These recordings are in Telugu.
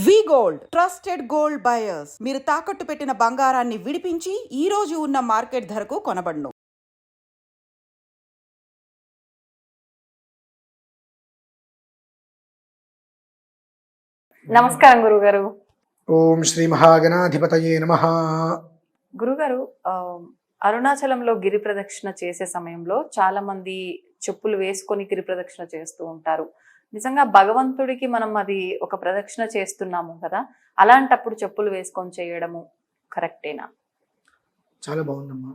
వి గోల్డ్ ట్రస్టెడ్ గోల్డ్ బయర్స్ మీరు తాకట్టు పెట్టిన బంగారాన్ని విడిపించి ఈ రోజు ఉన్న మార్కెట్ ధరకు కొనబడును. నమస్కారం గురుగారు. ఓం శ్రీ మహాగణాధిపతయే నమః. గురుగారు, అరుణాచలంలో గిరి ప్రదక్షిణ చేసే సమయంలో చాలా మంది చెప్పులు వేసుకొని గిరి ప్రదక్షిణ చేస్తూ ఉంటారు. నిజంగా భగవంతుడికి మనం అది ఒక ప్రదక్షిణ చేస్తున్నాము కదా, అలాంటప్పుడు చెప్పులు వేసుకొని చేయడము కరెక్టేనా? చాలా బాగుందమ్మా.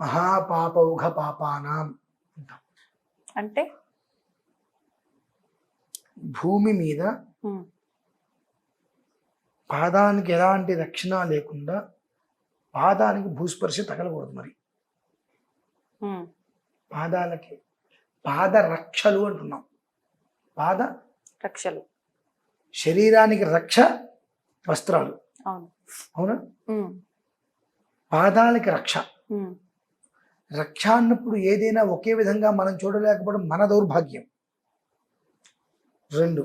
మహాపాపౌఘ పాపానాం అంటే భూమి మీద పాదానికి ఎలాంటి రక్షణ లేకుండా పాదానికి భూస్పర్శ తగలకూడదు. మరి పాదాలకి పాద రక్షలు అంటున్నాం. పాద రక్షలు, శరీరానికి రక్ష వస్త్రాలు. అవునా? పాదాలకి రక్ష. రక్ష అన్నప్పుడు ఏదైనా ఒకే విధంగా మనం చూడలేకపోవడం మన దౌర్భాగ్యం. రెండు,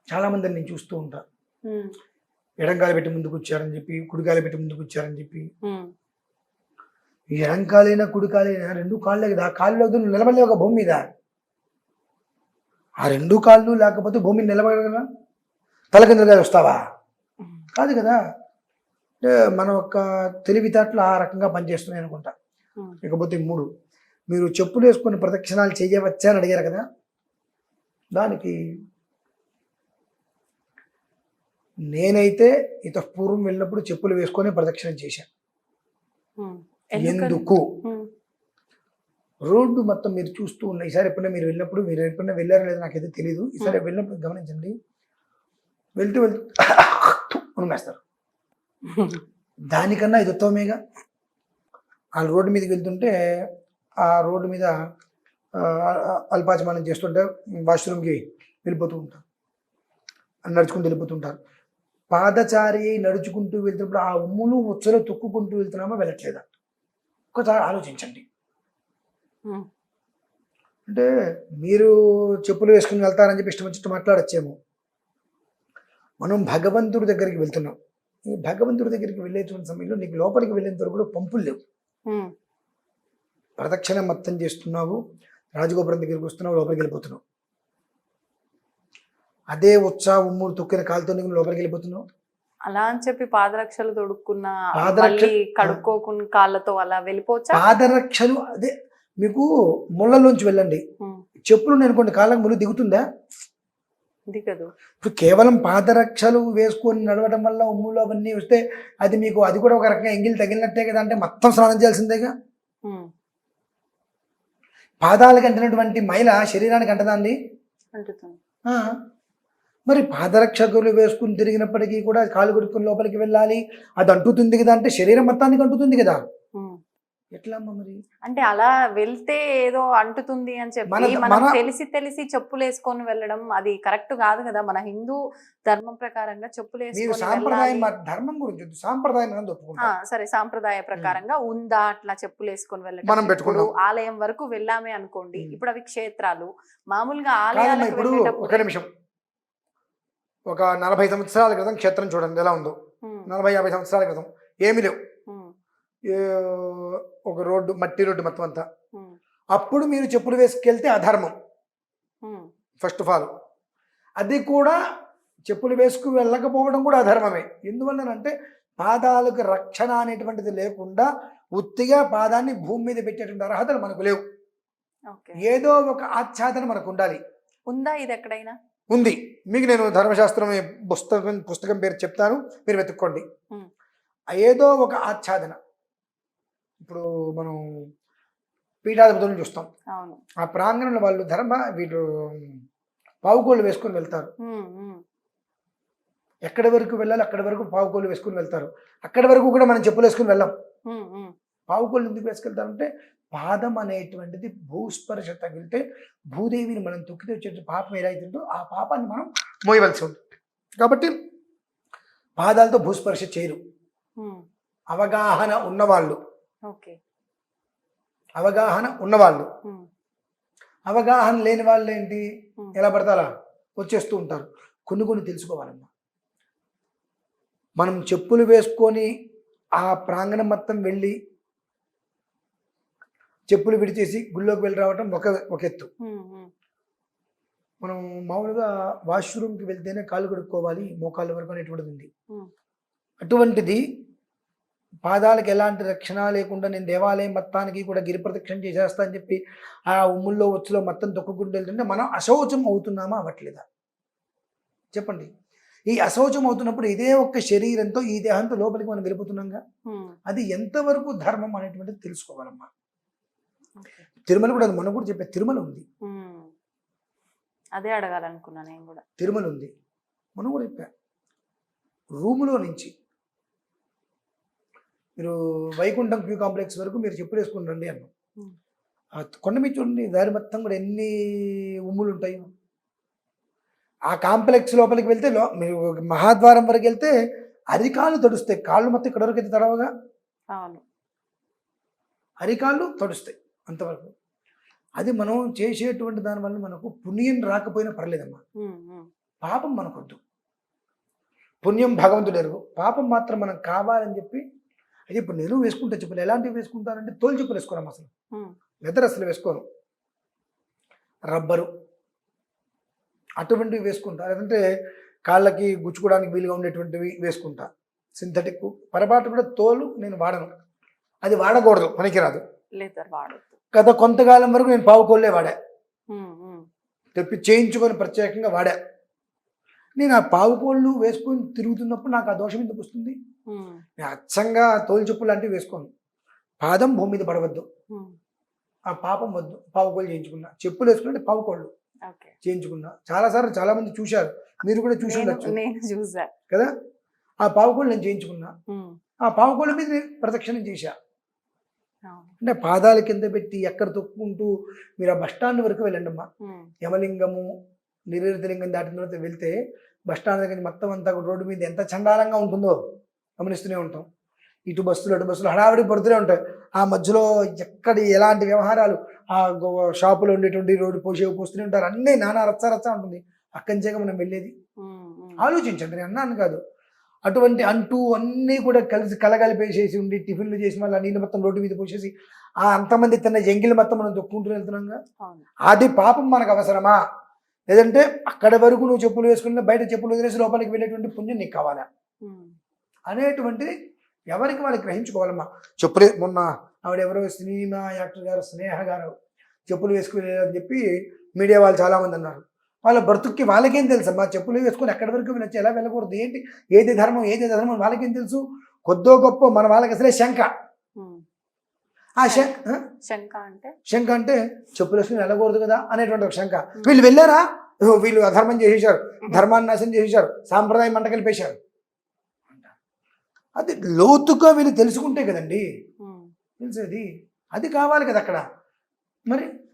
చాలా మందిని నేను చూస్తూ ఉంటా, ఎడంకాలు పెట్టి ముందుకు వచ్చారని చెప్పి, కుడికాలు పెట్టి ముందుకు వచ్చారని చెప్పి. ఎడంకాలైనా కుడికాలైనా రెండు కాళ్ళే కదా, కాళ్ళు నువ్వు నిలబడలేవు ఒక భూమి మీద. ఆ రెండు కాళ్ళు లేకపోతే భూమి మీద నిలబడగలరా? తలకిందులుగా వస్తావా? కాదు కదా. మన యొక్క తెలివితేటలు ఆ రకంగా పనిచేస్తున్నాయి అనుకుంటా. ఇకపోతే మూడు, మీరు చెప్పులు వేసుకొని ప్రదక్షిణాలు చేయవచ్చా అని అడిగారు కదా, దానికి నేనైతే పూర్వం వెళ్ళినప్పుడు చెప్పులు వేసుకొని ప్రదక్షిణం చేశాను. ఎందుకు? రోడ్డు మొత్తం మీరు చూస్తూ ఉన్న, ఈసారి ఎప్పుడైనా మీరు వెళ్ళినప్పుడు, మీరు ఎప్పుడైనా వెళ్ళారో లేదో నాకైతే తెలియదు, ఈసారి వెళ్ళినప్పుడు గమనించండి, వెళ్తూ ఉమ్మేస్తారు. దానికన్నా ఇది ఉత్తమమేగా. ఆ రోడ్డు మీదకి వెళ్తుంటే ఆ రోడ్డు మీద అల్పాచమానం చేస్తుంటే వాష్రూమ్కి వెళ్ళిపోతూ ఉంటారు, నడుచుకుంటూ వెళ్ళిపోతుంటారు. పాదచారి నడుచుకుంటూ వెళ్తున్నప్పుడు ఆ ఉమ్ములు ఉచ్చలు తొక్కుకుంటూ వెళ్తున్నామా వెళ్ళట్లేదా? ఒకసారి ఆలోచించండి. అంటే మీరు చెప్పులు వేసుకుని వెళ్తారని చెప్పి ఇష్టం వచ్చినట్టు మాట్లాడచ్చేమో. మనం భగవంతుడి దగ్గరికి వెళ్తున్నాం. ఈ భగవంతుడి దగ్గరికి వెళ్ళేటువంటి సమయంలో నీకు లోపలికి వెళ్ళేంత వరకు కూడా పంపులు లేవు. ప్రదక్షిణ మొత్తం చేస్తున్నావు, రాజగోపురం దగ్గరికి వస్తున్నావు, లోపలికి వెళ్ళిపోతున్నావు. అదే ఉత్సాహ ఉమ్ముడు తొక్కిన కాలుతో లోపలికి వెళ్ళిపోతున్నావు. అలా అని చెప్పి పాదరక్షలు తొడుక్కున్న కడుక్కోకుండా కాళ్ళతో అలా వెళ్ళిపోవచ్చా? పాదరక్షలు అదే, మీకు ముళ్ళలోంచి వెళ్ళండి, చెప్పులు అనుకోండి, కాళ్ళకు ముళ్ళు దిగుతుందా? దిగదు. ఇప్పుడు కేవలం పాదరక్షలు వేసుకొని నడవడం వల్ల ఉమ్ములు అవన్నీ వస్తే అది మీకు, అది కూడా ఒక రకంగా ఎంగిల్ తగిలినట్టే కదా. అంటే మొత్తం స్నానం చేయాల్సిందేగా. పాదాలకు అంటినటువంటి మైల శరీరానికి అంటదండి. మరి పాదరక్షకులు వేసుకుని తిరిగినప్పటికీ కూడా కాలు కొడుకుని లోపలికి వెళ్ళాలి, అది అంటుతుంది కదా, అంటే శరీరం మొత్తానికి అంటుతుంది కదా. ఎట్లా అమ్మా మరి? అంటే అలా వెళ్తే ఏదో అంటుతుంది అని చెప్పి మనం తెలిసి చెప్పులు వేసుకొని వెళ్ళడం అది కరెక్ట్ కాదు కదా. మన హిందూ ధర్మం ప్రకారంగా చెప్పులు వేసుకొని సాంప్రదాయం, ధర్మం గురించి సాంప్రదాయం సరే, సాంప్రదాయ ప్రకారంగా ఉందా అట్లా చెప్పులు వేసుకొని వెళ్ళడం? ఇప్పుడు ఆలయం వరకు వెళ్ళామే అనుకోండి, ఇప్పుడు అవి క్షేత్రాలు, మామూలుగా ఆలయాలకు ఒక నిమిషం, ఒక 40 సంవత్సరాల క్రితం క్షేత్రం చూడండి ఎలా ఉందో. 40-50 సంవత్సరాల క్రితం ఏమీ లేవు, ఒక రోడ్డు, మట్టి రోడ్డు మొత్తం అంతా. అప్పుడు మీరు చెప్పులు వేసుకెళ్తే అధర్మం ఫస్ట్ ఆఫ్ ఆల్. అది కూడా చెప్పులు వేసుకు వెళ్ళకపోవడం కూడా అధర్మమే. ఎందువల్లనంటే పాదాలకు రక్షణ అనేటువంటిది లేకుండా ఉత్తిగా పాదాన్ని భూమి మీద పెట్టేటువంటి అర్హతలు మనకు లేవు. ఏదో ఒక ఆచ్ఛాదన మనకు ఉండాలి. ఉందా ఇది ఎక్కడైనా? ఉంది. మీకు నేను ధర్మశాస్త్రం పుస్తకం పేరు చెప్తాను, మీరు వెతుక్కోండి. ఏదో ఒక ఆచ్ఛాదన. ఇప్పుడు మనం పీఠాధిపతులను చూస్తాం, ఆ ప్రాంగణంలో వాళ్ళు వీళ్ళు పావుకోళ్ళు వేసుకొని వెళ్తారు. ఎక్కడి వరకు వెళ్ళాలి అక్కడి వరకు పావుకోళ్ళు వేసుకుని వెళ్తారు. అక్కడి వరకు కూడా మనం చెప్పులు వేసుకుని వెళ్ళాం. పావుకోళ్ళు ఎందుకు వేసుకెళ్తారంటే పాదం అనేటువంటిది భూస్పర్శ తగిలితే భూదేవిని మనం తొక్కితే వచ్చే పాపం ఏదైతుందో ఆ పాపాన్ని మనం మోయవలసి ఉంటుంది. కాబట్టి పాదాలతో భూస్పర్శ చేయరు. అవగాహన ఉన్నవాళ్ళు, అవగాహన ఉన్నవాళ్ళు. అవగాహన లేని వాళ్ళు ఏంటి, ఎలా పడతారా వచ్చేస్తూ ఉంటారు. కొన్ని కొన్ని తెలుసుకోవాలమ్మా. మనం చెప్పులు వేసుకొని ఆ ప్రాంగణం మొత్తం వెళ్ళి చెప్పులు విడిచేసి గుళ్ళోకి వెళ్ళి రావటం ఒక ఎత్తు. మనం మామూలుగా వాష్రూమ్కి వెళ్తేనే కాళ్ళు కడుక్కోవాలి మోకాళ్ళ వరకు అనేటువంటిది ఉంది. అటువంటిది పాదాలకు ఎలాంటి రక్షణ లేకుండా నేను దేవాలయం మొత్తానికి కూడా గిరి ప్రదక్షిణ చేసేస్తా అని చెప్పి ఆ ఉమ్ముల్లో వచ్చులో మొత్తం తొక్కుకుంటూ వెళ్తుంటే మనం అశౌచం అవుతున్నామా అవ్వట్లేదా చెప్పండి. ఈ అశౌచం అవుతున్నప్పుడు ఇదే ఒక్క శరీరంతో ఈ దేహంతో లోపలికి మనం వెళ్ళిపోతున్నాంగా, అది ఎంతవరకు ధర్మం అనేటువంటిది తెలుసుకోవాలమ్మా. తిరుమల కూడా మనం కూడా చెప్పే తిరుమల ఉంది, అదే అడగాలనుకున్నా నేను కూడా. తిరుమల ఉంది, మనం కూడా చెప్పా. రూములో నుంచి మీరు వైకుంఠం క్యూ కాంప్లెక్స్ వరకు మీరు చెప్పులు వేసుకుని రండి అన్నాం. ఆ కొండ మీద చూడండి దారి మొత్తం కూడా ఎన్ని ఉమ్ములు ఉంటాయో. ఆ కాంప్లెక్స్ లోపలికి వెళ్తే మీరు మహాద్వారం వరకు వెళ్తే అరికాళ్ళు తడుస్తాయి, కాళ్ళు మొత్తం ఇక్కడ వరకు అయితే తడవగా, అరికాళ్ళు తడుస్తాయి అంతవరకు. అది మనం చేసేటువంటి దానివల్ల మనకు పుణ్యం రాకపోయినా పర్లేదమ్మా. పాపం మనకొద్దు, పుణ్యం భగవంతుడు ఎరుగు, పాపం మాత్రం మనం కావాలని చెప్పి. అయితే ఇప్పుడు నేను వేసుకుంటా చెప్పులు, ఎలాంటివి వేసుకుంటానంటే తోలు చెప్పులు వేసుకోను అసలు, లెదర్ అసలు వేసుకోను, రబ్బరు అటువంటివి వేసుకుంటా. లేదంటే కాళ్ళకి గుచ్చుకోవడానికి వీలుగా ఉండేటువంటివి వేసుకుంటా. సింథటిక్ పొరపాటు కూడా తోలు నేను వాడను, అది వాడకూడదు, పనికిరాదు. లెదర్ వాడద్దు. గత కొంతకాలం వరకు నేను పావుకోళ్ళే వాడా, తెప్పి చేయించుకొని ప్రత్యేకంగా వాడా. నేను ఆ పావుకోళ్ళు వేసుకొని తిరుగుతున్నప్పుడు నాకు ఆ దోషం ఎందుకు వస్తుంది? నేను అచ్చంగా తోలు చెప్పులు లాంటివి వేసుకోను. పాదం భూమి మీద పడవద్దు, ఆ పాపం వద్దు. పావుకోళ్ళు చేయించుకున్నా, చెప్పులు వేసుకుంటే పావుకోళ్ళు చేయించుకున్నా. చాలాసార్లు చాలా మంది చూశారు, మీరు కూడా చూసి ఉండొచ్చు కదా. ఆ పావుకోళ్ళు నేను చేయించుకున్నా, ఆ పావుకోళ్ళ మీద ప్రదక్షిణం చేశా. అంటే పాదాల కింద పెట్టి ఎక్కడ తొక్కుంటూ మీరు ఆ బస్టాండ్ వరకు వెళ్ళండి అమ్మా. యమలింగము నిరేతలింగం దాటిన తర్వాత వెళ్తే బస్టాండ్ దగ్గర మొత్తం అంతా రోడ్డు మీద ఎంత చండాలంగా ఉంటుందో గమనిస్తూనే ఉంటాం. ఇటు బస్సులు అటు బస్సులు హడావిడి పడుతూనే ఉంటాయి. ఆ మధ్యలో ఎక్కడి ఎలాంటి వ్యవహారాలు, ఆ షాపులో ఉండేటువంటి రోడ్డు పోస్తూనే ఉంటారు, అన్నీ నానా రచ్చ ఉంటుంది. అక్కడి మనం వెళ్ళేది ఆలోచించండి, నేను అన్నాను కాదు. అటువంటి అంటూ అన్నీ కూడా కలిసి కలగలిపేసేసి ఉండి టిఫిన్లు చేసి మళ్ళీ నీళ్ళు మొత్తం రోడ్డు మీద పోసేసి ఆ అంతమంది తిన్న జంగిల్ మొత్తం మనం తొక్కుంటూ వెళ్తున్నాంగా. అది పాపం మనకు అవసరమా? లేదంటే అక్కడి వరకు నువ్వు చెప్పులు వేసుకుని బయట చెప్పులు వదిలేసి లోపలికి వెళ్ళేటువంటి పుణ్యం నీకు కావాలా అనేటువంటిది ఎవరికి వాళ్ళకి గ్రహించుకోవాలమ్మా. చెప్పులే మొన్న ఆవిడెవరో సినిమా యాక్టర్ గారు స్నేహ గారు చెప్పులు వేసుకుని చెప్పి మీడియా వాళ్ళు చాలామంది అన్నారు. వాళ్ళ బ్రతుక్కి వాళ్ళకేం తెలుసమ్మా? చెప్పులు వేసుకొని ఎక్కడి వరకు వెళ్ళొచ్చు, ఎలా వెళ్ళకూడదు, ఏంటి, ఏది ధర్మం ఏది ధర్మం వాళ్ళకేం తెలుసు? కొద్దో గొప్ప మన వాళ్ళకి అసలే శంక. ఆ శంక అంటే చెప్పులు వేసుకుని వెళ్ళకూడదు కదా అనేటువంటి ఒక శంక. వీళ్ళు వెళ్ళారా, వీళ్ళు అధర్మం చేసేసారు, ధర్మాన్ని నాశనం చేసేసారు, సాంప్రదాయం మంట కలిపేశారు. అది లోతుగా వీళ్ళు తెలుసుకుంటే కదండి తెలిసేది. అది కావాలి కదా అక్కడ.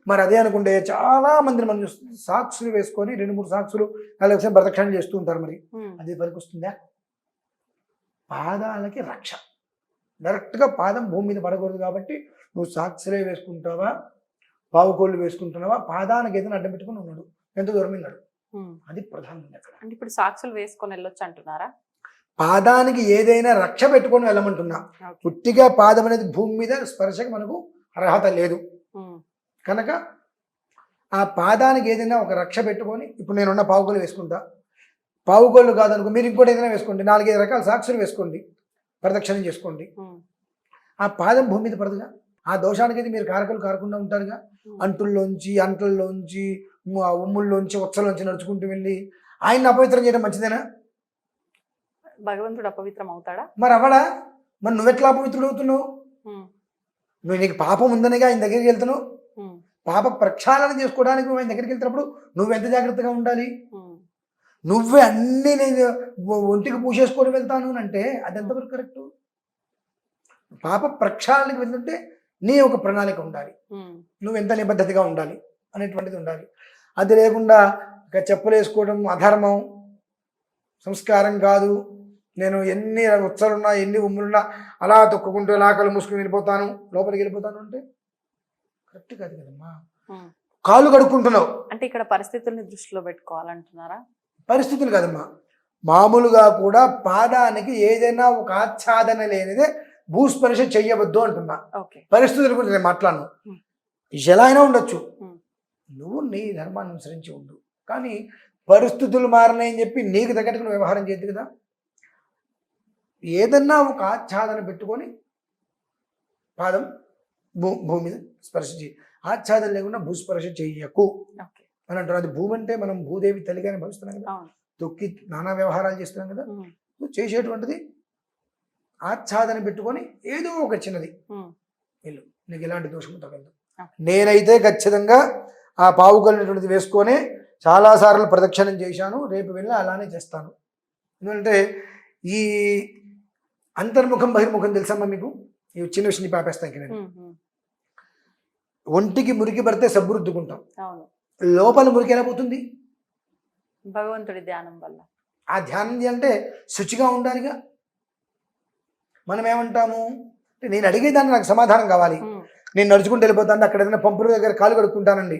మరి అదే అనుకుంటే చాలా మందిని మనం సాక్సులు వేసుకొని 2-3 సాక్సులు అలాగే ప్రదక్షిణ చేస్తూ ఉంటారు. మరి అది పనికి వస్తుందా? పాదాలకి రక్ష, డైరెక్ట్గా పాదం భూమి మీద పడకూడదు. కాబట్టి నువ్వు సాక్సులే వేసుకుంటావా, పావుకోళ్ళు వేసుకుంటున్నావా, పాదానికి ఏదైనా అడ్డం పెట్టుకుని ఉన్నాడు, ఎంత దూరం ఉన్నాడు, అది ప్రధానంగా అక్కడ. అంటే ఇప్పుడు సాక్సులు వేసుకొని వెళ్ళొచ్చు అంటున్నారా? పాదానికి ఏదైనా రక్ష పెట్టుకొని వెళ్ళమంటున్నా. పుట్టిగా పాదం అనేది భూమి మీద స్పర్శకు మనకు అర్హత లేదు కనుక ఆ పాదానికి ఏదైనా ఒక రక్ష పెట్టుకొని, ఇప్పుడు నేనున్న పావుకోళ్ళు వేసుకుంటా, పావుకోళ్ళు కాదనుకో మీరు ఇంకోటి ఏదైనా వేసుకోండి, 4-5 రకాల సాక్షులు వేసుకోండి, ప్రదక్షిణం చేసుకోండి. ఆ పాదం భూమి మీద పడదుగా, ఆ దోషానికి అయితే మీరు కారకులు కారకుండా ఉంటారుగా. అంట్లల్లోంచి ఉమ్ముల్లోంచి ఉచ్చలోంచి నడుచుకుంటూ వెళ్ళి ఆయన్ని అపవిత్రం చేయడం మంచిదేనా? భగవంతుడు అపవిత్రం అవుతాడా? మరి అవడా? మరి నువ్వెట్లా అపవిత్రుడు అవుతున్నావు? నువ్వు నీకు పాపం ఉందనిగా ఆయన దగ్గరికి వెళ్తున్నావు. పాప ప్రక్షాళన చేసుకోవడానికి నువ్వు ఆయన దగ్గరికి వెళ్తున్నప్పుడు నువ్వెంత జాగ్రత్తగా ఉండాలి? నువ్వే అన్నీ నేను ఒంటికి పూసేసుకొని వెళ్తాను అంటే అది ఎంతవరకు కరెక్ట్? పాప ప్రక్షాళనకి వెళ్తుంటే నీ ఒక ప్రణాళిక ఉండాలి, నువ్వు ఎంత నిబద్ధతగా ఉండాలి అనేటువంటిది ఉండాలి. అది లేకుండా చెప్పులు వేసుకోవడం అధర్మం, సంస్కారం కాదు, నేను ఎన్ని ఉచ్చలున్నా ఎన్ని ఉమ్ములున్నా అలా తొక్కుకుంటూ లాకలు మూసుకుని వెళ్ళిపోతాను, లోపలికి వెళ్ళిపోతాను అంటే కరెక్ట్ కాదు కదమ్మా. కాళ్ళు కడుక్కుంటున్నావు. అంటే ఇక్కడ పరిస్థితుల్ని దృష్టిలో పెట్టుకోవాలంటున్నారా? పరిస్థితులు కదమ్మా, మామూలుగా కూడా పాదానికి ఏదైనా ఒక ఆచ్ఛాదన లేనిదే భూస్పర్శ చెయ్యవద్దు అంటున్నా. ఓకే. పరిస్థితుల గురించి నేను మాట్లాడను. Hmm. ఎలా అయినా ఉండొచ్చు, Hmm. నువ్వు నీ ధర్మాన్ని అనుసరించి ఉండు. కానీ పరిస్థితులు మారినాయని చెప్పి నీకు తగ్గట్టుగా నువ్వు వ్యవహారం చేయద్దు కదా. ఏదన్నా ఒక ఆచ్ఛాదన పెట్టుకొని పాదం భూమి మీద స్పర్శ చేయి. ఆచ్ఛాదన లేకుండా భూస్పర్శ చెయ్యకు ఓకే. అని అంటారు. అది భూమి అంటే మనం భూదేవి తల్లిగానే భావిస్తున్నాం కదా, అవును. తొక్కి నానా వ్యవహారాలు చేస్తున్నాం కదా. Hmm. నువ్వు చేసేటువంటిది ఆచ్ఛాదన పెట్టుకొని ఏదో ఒక చిన్నది Hmm. వెళ్ళు, నీకు ఎలాంటి దోషము తగలదు. Okay. నేనైతే ఖచ్చితంగా ఆ పావు కలిగినటువంటిది వేసుకొని చాలాసార్లు ప్రదక్షిణం చేశాను, రేపు వెళ్ళి అలానే చేస్తాను. ఎందుకంటే ఈ అంతర్ముఖం బహిర్ముఖం తెలుసమ్మా మీకు? ఈ చిన్న విషయం పాపేస్తాను ఇక్కడ నేను. Hmm. Hmm. ఒంటికి మురికి పడితే సబ్బు రుద్దుకుంటాం, అవును. లోపల మురికి ఎలా పోతుంది? భగవంతుడి ధ్యానం వల్ల. ఆ ధ్యానం అంటే శుచిగా ఉండాలిగా. మనం ఏమంటాము అంటే, నేను అడిగేదాన్ని నాకు సమాధానం కావాలి. Hmm. నేను నడుచుకుంటూ వెళ్ళిపోతాను, అక్కడ ఏదైనా పంపుల దగ్గర కాలు కడుక్కుంటానండి.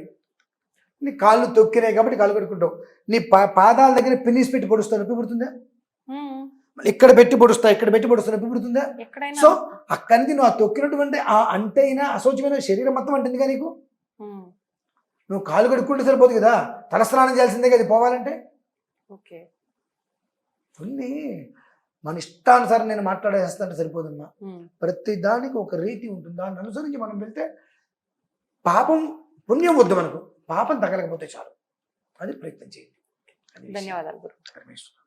నీ కాళ్ళు తొక్కినాయి కాబట్టి కాలు కడుక్కుంటావు. నీ పాదాల దగ్గర పిన్నిస్ పెట్టి పొడుస్తావు, నొప్పి పుడుతుందా? Hmm. ఇక్కడ పెట్టి పొడుస్తా, ఇక్కడ పెట్టి పొడుస్తా, నొప్పి పుడుతుందా? ఎక్కడైనా. సో అక్కడి నుంచి నువ్వు ఆ తొక్కినటువంటి ఆ అంటైనా అశోచమైన శరీరం మొత్తం అంటుందిగా నీకు. Hmm. నువ్వు కాలు కడుక్కుంటే సరిపోదు కదా, తలస్నానం చేయాల్సిందే కదా పోవాలంటే. ఓకే. ఉంది మన ఇష్టానుసారం నేను మాట్లాడేస్తానంటే సరిపోదమ్మా. Hmm. ప్రతి దానికి ఒక రీతి ఉంటుంది, దాన్ని అనుసరించి మనం వెళ్తే పాపం పుణ్యం వద్దు మనకు, పాపం తగలకపోతే చాలు. అది ప్రయత్నం చేయండి. ధన్యవాదాలు గురు. పరమేశ్వర.